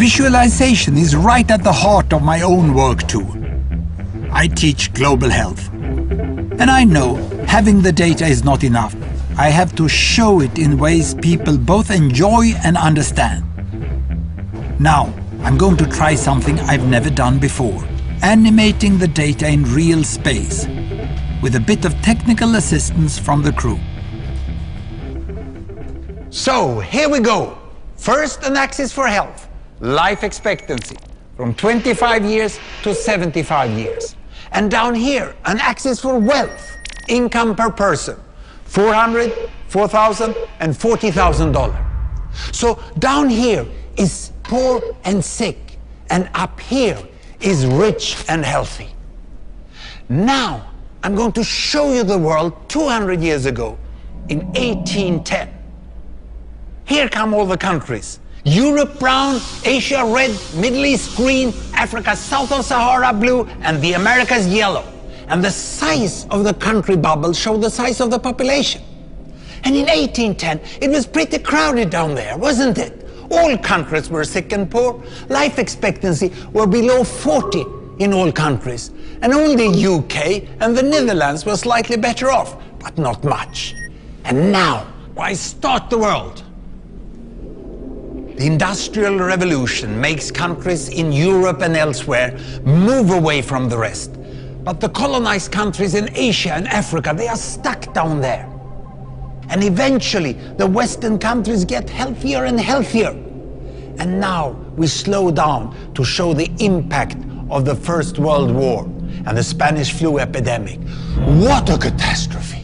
Visualization is right at the heart of my own work too. I teach global health. And I know having the data is not enough. I have to show it in ways people both enjoy and understand. Now, I'm going to try something I've never done before. Animating the data in real space, with a bit of technical assistance from the crew. So, here we go. First, an axis for health, life expectancy, from 25 years to 75 years. And down here, an axis for wealth, income per person, $400, $4,000, and $40,000. So down here is poor and sick, and up here is rich and healthy. Now, I'm going to show you the world 200 years ago, in 1810. Here come all the countries. Europe brown, Asia red, Middle East green, Africa south of Sahara blue, and the Americas yellow. And the size of the country bubbles show the size of the population. And in 1810, it was pretty crowded down there, wasn't it? All countries were sick and poor. Life expectancy were below 40 in all countries. And only UK and the Netherlands were slightly better off, but not much. And now, why start the world? The Industrial Revolution makes countries in Europe and elsewhere move away from the rest. But the colonized countries in Asia and Africa, they are stuck down there. And eventually, the Western countries get healthier and healthier. And now we slow down to show the impact of the First World War and the Spanish flu epidemic. What a catastrophe!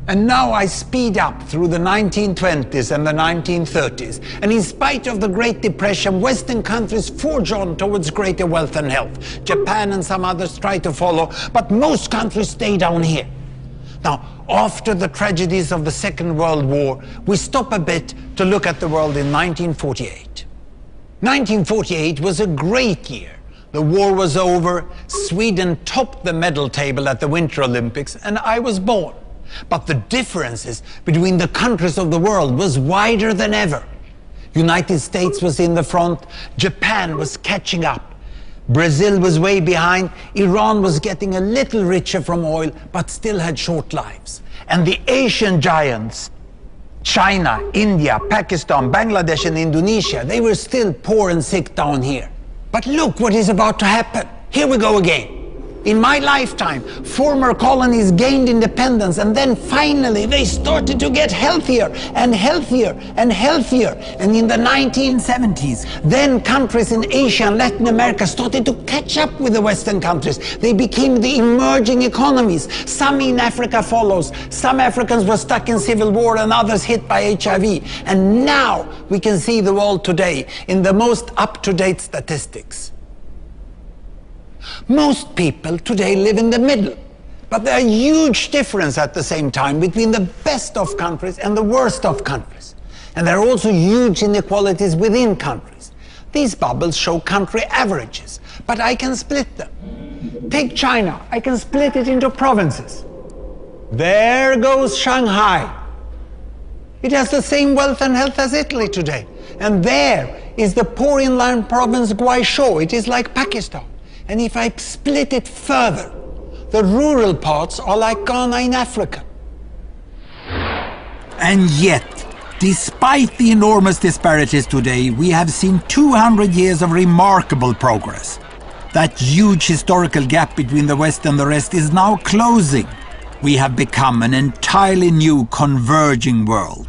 And now I speed up through the 1920s and the 1930s. And in spite of the Great Depression, Western countries forge on towards greater wealth and health. Japan and some others try to follow, but most countries stay down here. Now, after the tragedies of the Second World War, we stop a bit to look at the world in 1948. 1948 was a great year. The war was over, Sweden topped the medal table at the Winter Olympics, and I was born. But the differences between the countries of the world was wider than ever. United States was in the front, Japan was catching up. Brazil was way behind, Iran was getting a little richer from oil, but still had short lives. And the Asian giants, China, India, Pakistan, Bangladesh and Indonesia, they were still poor and sick down here. But look what is about to happen. Here we go again. In my lifetime, former colonies gained independence, and then finally they started to get healthier and healthier and healthier. And in the 1970s, then countries in Asia and Latin America started to catch up with the Western countries. They became the emerging economies. Some in Africa follows. Some Africans were stuck in civil war and others hit by HIV. And now we can see the world today in the most up-to-date statistics. Most people today live in the middle, but there are huge differences at the same time between the best of countries and the worst of countries. And there are also huge inequalities within countries. These bubbles show country averages, but I can split them. Take China, I can split it into provinces. There goes Shanghai. It has the same wealth and health as Italy today. And there is the poor inland province Guizhou. It is like Pakistan. And if I split it further, the rural parts are like Ghana in Africa. And yet, despite the enormous disparities today, we have seen 200 years of remarkable progress. That huge historical gap between the West and the rest is now closing. We have become an entirely new converging world.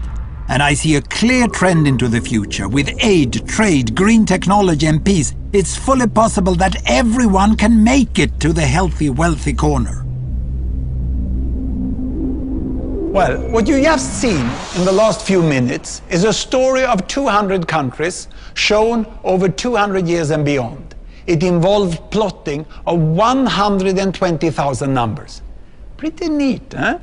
And I see a clear trend into the future. With aid, trade, green technology and peace, it's fully possible that everyone can make it to the healthy, wealthy corner. Well, what you just seen in the last few minutes is a story of 200 countries shown over 200 years and beyond. It involved plotting of 120,000 numbers. Pretty neat, huh?